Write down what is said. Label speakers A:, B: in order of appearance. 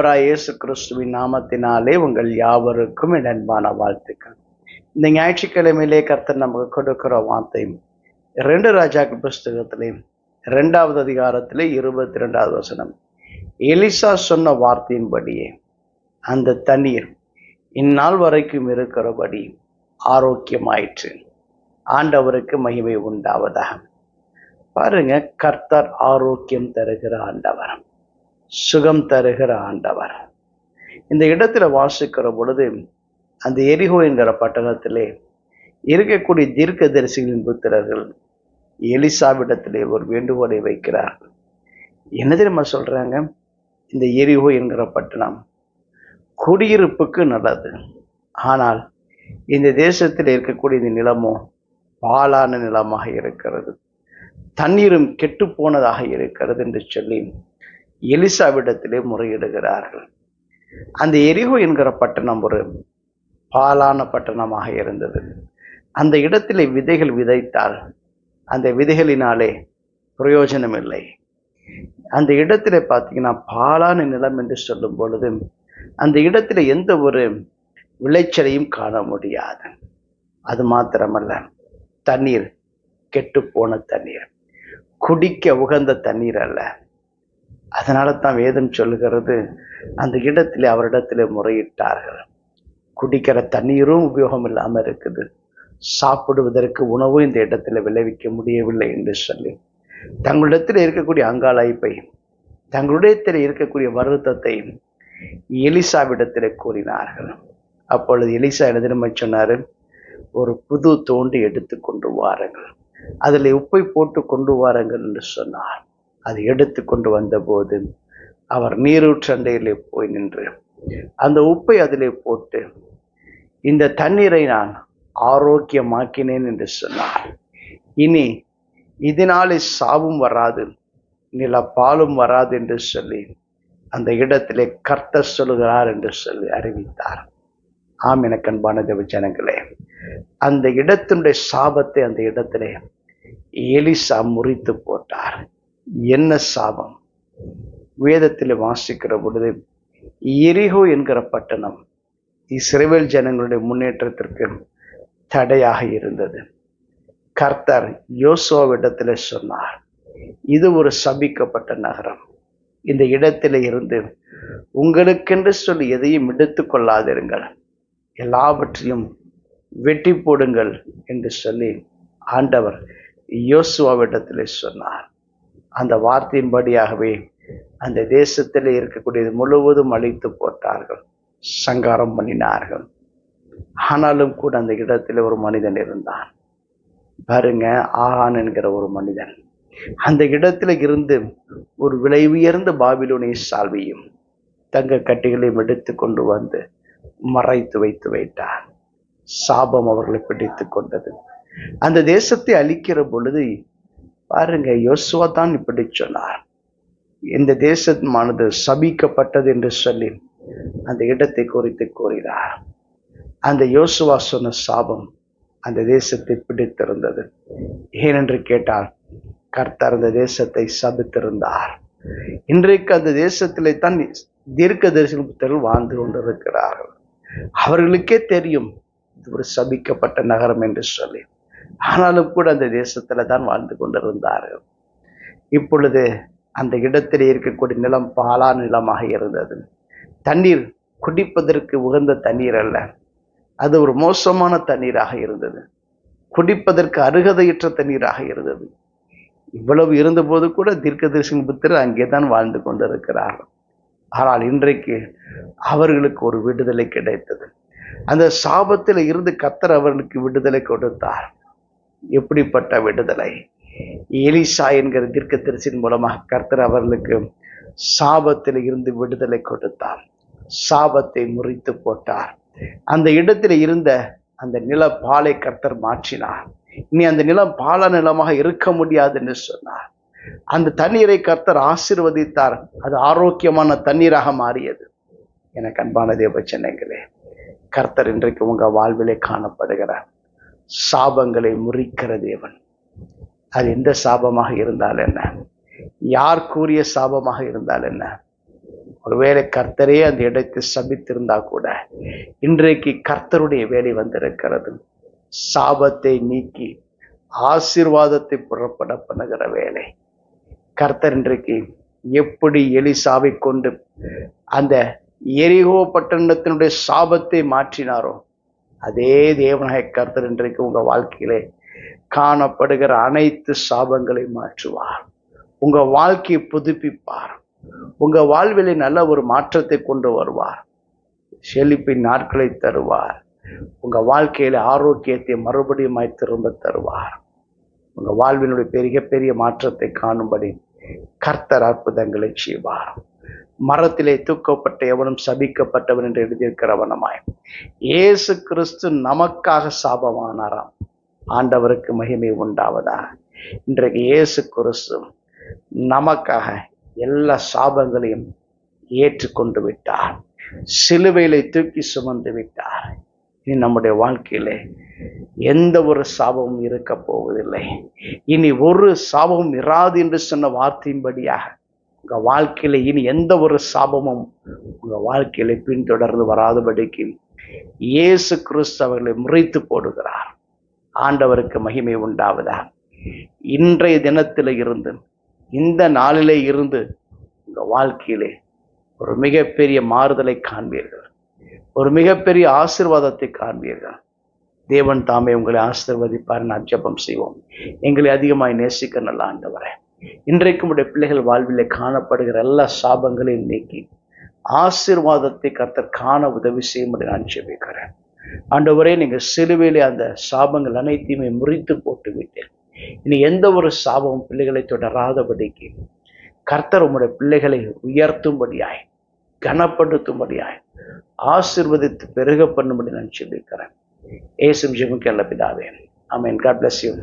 A: ஆண்டவராய் இயேசு கிறிஸ்துவின் நாமத்தினாலே உங்கள் யாவருக்கும் என் அன்பான வாழ்த்துக்கள். இந்த ஞாயிற்றுக்கிழமையிலே கர்த்தர் நமக்கு கொடுக்கிற வார்த்தை 2 ராஜாக்கள் புஸ்தகத்திலே 2வது அதிகாரத்திலே 22வது வசனம். எலிசா சொன்ன வார்த்தையின்படியே அந்த தண்ணீர் இந்நாள் வரைக்கும் இருக்கிறபடி ஆரோக்கியமாயிற்று. ஆண்டவருக்கு மகிமை உண்டாவதாக. பாருங்க, கர்த்தர் ஆரோக்கியம் தருகிற ஆண்டவர், சுகம் தருகிற ஆண்டவர். இந்த இடத்துல வாசிக்கிற பொழுது அந்த எரிகோ என்கிற பட்டணத்திலே இருக்கக்கூடிய தீர்க்கதரிசிகளின் புத்திரர்கள் எலிசாவிடத்திலே ஒரு வேண்டுகோளை வைக்கிறார்கள். என்ன தெரியுமா சொல்றாங்க? இந்த எரிகோ என்கிற பட்டணம் குடியிருப்புக்கு நல்லது, ஆனால் இந்த தேசத்தில் இருக்கக்கூடிய இந்த நிலமோ பாழான நிலமாக இருக்கிறது, தண்ணீரும் கெட்டு போனதாக இருக்கிறது என்று சொல்லி எலிசாவிடத்திலே முறையிடுகிறார்கள். அந்த எரிகோ என்கிற பட்டணம் ஒரு பாழான பட்டணமாக இருந்தது. அந்த இடத்திலே விதைகள் விதைத்தால் அந்த விதைகளினாலே பிரயோஜனம் இல்லை. அந்த இடத்திலே பார்த்தீங்கன்னா பாழான நிலம் என்று சொல்லும் பொழுது அந்த இடத்துல எந்த ஒரு விளைச்சலையும் காண முடியாது. அது மாத்திரமல்ல, தண்ணீர் கெட்டு போன தண்ணீர், குடிக்க உகந்த தண்ணீர் அல்ல. அதனால தான் வேதம் சொல்லுகிறது, அந்த இடத்திலே அவரிடத்திலே முறையிட்டார்கள். குடிக்கிற தண்ணீரும் உபயோகம் இல்லாமல் இருக்குது, சாப்பிடுவதற்கு உணவும் இந்த இடத்துல விளைவிக்க முடியவில்லை என்று சொல்லி தங்களிடத்தில் இருக்கக்கூடிய அங்காளைப்பை, தங்களிடத்தில் இருக்கக்கூடிய வருத்தத்தை எலிசாவிடத்திலே கூறினார்கள். அப்பொழுது எலிசா எழுதினமை சொன்னாரு, ஒரு புது தோண்டி எடுத்து கொண்டு வாருங்கள், அதில் உப்பை போட்டு கொண்டு வாருங்கள் என்று சொன்னார். அதை எடுத்து கொண்டு வந்தபோது அவர் நீரூற்றண்டையிலே போய் நின்று அந்த உப்பை அதிலே போட்டு, இந்த தண்ணீரை நான் ஆரோக்கியமாக்கினேன் என்று சொன்னார். இனி இதனாலே சாவும் வராது, நிலப்பாலும் வராது என்று சொல்லி அந்த இடத்திலே கர்த்தர் சொல்லுகிறார் என்று சொல்லி அறிவித்தார். ஆம், எனக்கு அன்பான தேவ ஜனங்களே, அந்த இடத்தினுடைய சாபத்தை அந்த இடத்திலே எலிசா முறித்து போட்டார். என்ன சாபம்? வேதத்தில் வாசிக்கிற பொழுது எரிகோ என்கிற பட்டணம் இஸ்ரவேல் ஜனங்களுடைய முன்னேற்றத்திற்கு தடையாக இருந்தது. கர்த்தர் யோசுவாவிடத்தில் சொன்னார், இது ஒரு சபிக்கப்பட்ட நகரம், இந்த இடத்தில இருந்து உங்களுக்கென்று சொல்லி எதையும் எடுத்து கொள்ளாதிருங்கள், எல்லாவற்றையும் வெட்டி போடுங்கள் என்று சொல்லி ஆண்டவர் யோசுவாவிடத்திலே சொன்னார். அந்த வார்த்தையின்படியாகவே அந்த தேசத்தில் இருக்கக்கூடியது முழுவதும் அழித்து போட்டார்கள், சங்காரம் பண்ணினார்கள். ஆனாலும் கூட அந்த இடத்துல ஒரு மனிதன் இருந்தான். பாருங்க, ஆகான் என்கிற ஒரு மனிதன் அந்த இடத்துல இருந்து ஒரு விலை உயர்ந்த பாபிலோனிய சால்வையும் தங்க கட்டிகளையும் எடுத்து கொண்டு வந்து மறைத்து வைத்தார். சாபம் அவர்களை பிடித்து கொண்டது. அந்த தேசத்தை அழிக்கிற பொழுது பாருங்க, யோசுவா தான் இப்படி சொன்னார், இந்த தேசமானது சபிக்கப்பட்டது என்று சொல்லி அந்த இடத்தை குறித்து கூறினார். அந்த யோசுவா சொன்ன சாபம் அந்த தேசத்தை பிடித்திருந்தது. ஏனென்று கேட்டால், கர்த்தர் அந்த தேசத்தை சபித்திருந்தார். இன்றைக்கு அந்த தேசத்திலே தான் தீர்க்கதரிசிகள் வாழ்ந்து கொண்டிருக்கிறார்கள். அவர்களுக்கே தெரியும் இது ஒரு சபிக்கப்பட்ட நகரம் என்று சொல்லி, ஆனாலும் கூட அந்த தேசத்துல தான் வாழ்ந்து கொண்டிருந்தார்கள். இப்பொழுது அந்த இடத்திலே இருக்கக்கூடிய நிலம் பாழான நிலமாக இருந்தது. தண்ணீர் குடிப்பதற்கு உகந்த தண்ணீர் அல்ல, அது ஒரு மோசமான தண்ணீராக இருந்தது, குடிப்பதற்கு அருகதையற்ற தண்ணீராக இருந்தது. இவ்வளவு இருந்தபோது கூட தீர்க்கதரிசியின் புத்திரர் அங்கேதான் வாழ்ந்து கொண்டிருக்கிறார்கள். ஆனால் இன்றைக்கு அவர்களுக்கு ஒரு விடுதலை கிடைத்தது. அந்த சாபத்தில் இருந்து கர்த்தர் அவர்களுக்கு விடுதலை கொடுத்தார். எப்படிப்பட்ட விடுதலை? எலிசா என்கிற தீர்க்கதரிசியின் மூலமாக கர்த்தர் அவர்களுக்கு சாபத்தில் இருந்து விடுதலை கொடுத்தார். சாபத்தை முறித்து போட்டார். அந்த இடத்துல இருந்த அந்த நில பாலை கர்த்தர் மாற்றினார். இனி அந்த நிலம் பால நிலமாக இருக்க முடியாது என்று சொன்னார். அந்த தண்ணீரை கர்த்தர் ஆசீர்வதித்தார். அது ஆரோக்கியமான தண்ணீராக மாறியது. எனக்கு அன்பான தேவ ஜனங்களே, கர்த்தர் இன்றைக்கு உங்க வாழ்விலே காணப்படுகிறார். சாபங்களை முறிக்கிற தேவன். அது எந்த சாபமாக இருந்தால் என்ன, யார் கூறிய சாபமாக இருந்தால் என்ன, ஒருவேளை கர்த்தரே அந்த இடத்தை சபித்திருந்தா கூட இன்றைக்கு கர்த்தருடைய வேலை வந்திருக்கிறது. சாபத்தை நீக்கி ஆசீர்வாதத்தை புறப்பட பண்ணுகிற வேலை. கர்த்தர் இன்றைக்கு எப்படி எலிசாவை கொண்டு அந்த எரிகோ பட்டணத்தினுடைய சாபத்தை மாற்றினாரோ, அதே தேவனாய கர்த்தர் இன்றைக்கு உங்க வாழ்க்கையிலே காணப்படுகிற அனைத்து சாபங்களை மாற்றுவார். உங்க வாழ்க்கையை புதுப்பிப்பார். உங்க வாழ்விலே நல்ல ஒரு மாற்றத்தை கொண்டு வருவார். செழிப்பின் நாட்களை தருவார். உங்க வாழ்க்கையில ஆரோக்கியத்தை மறுபடியும் திரும்ப தருவார். உங்க வாழ்வினுடைய பெரிய பெரிய மாற்றத்தை காணும்படி கர்த்தர் அற்புதங்களை செய்வார். மரத்திலே தூக்கப்பட்ட எவனும் சபிக்கப்பட்டவன் என்று எழுதியிருக்கிறவனமாய் இயேசு கிறிஸ்து நமக்காக சாபமானாராம். ஆண்டவருக்கு மகிமை உண்டாவதா. இன்றைக்கு இயேசு கிறிஸ்து நமக்காக எல்லா சாபங்களையும் ஏற்றுக்கொண்டு விட்டார். சிலுவையிலே தூக்கி சுமந்து விட்டார். இனி நம்முடைய வாழ்க்கையிலே எந்த ஒரு சாபமும் இருக்க போவதில்லை. இனி ஒரு சாபமும் இராது என்று சொன்ன வார்த்தையின்படியாக உங்க வாழ்க்கையில இனி எந்த ஒரு சாபமும் உங்க வாழ்க்கையில பின்தொடர்ந்து வராதபடிக்கு இயேசு கிறிஸ்து அவர்களை முறித்து போடுகிறார். ஆண்டவருக்கு மகிமை உண்டாவதா. இன்றைய தினத்தில இருந்து, இந்த நாளிலே இருந்து உங்க வாழ்க்கையிலே ஒரு மிகப்பெரிய மாறுதலை காண்பீர்கள். ஒரு மிகப்பெரிய ஆசீர்வாதத்தை காண்பீர்கள். தேவன் தாமே உங்களை ஆசீர்வதிப்பார். நான் ஜெபம் செய்வோம். எங்களை அதிகமாய் நேசிக்க நல்ல ஆண்டவரே, இன்றைக்கும் உடைய பிள்ளைகள் வாழ்விலே காணப்படுகிற எல்லா சாபங்களையும் நீக்கி ஆசீர்வாதத்தை கர்த்தர் காண உதவி செய்யும்படி நான் ஜெபிக்கிறேன். ஆண்டவரே, நீங்க சிலுவையிலே அந்த சாபங்கள் அனைத்தையுமே முறித்து போட்டு விட்டேன். இனி எந்த ஒரு சாபமும் பிள்ளைகளை தொடராதபடிக்கு கர்த்தர் உம்முடைய பிள்ளைகளை உயர்த்தும்படியாய், கனப்படுத்தும்படியாய், ஆசீர்வதித்து பெருக பண்ணும்படி நான் ஜெபிக்கிறேன். இயேசுவின் ஜெபம் கேளும் பிதாவே. ஆமென். God bless you.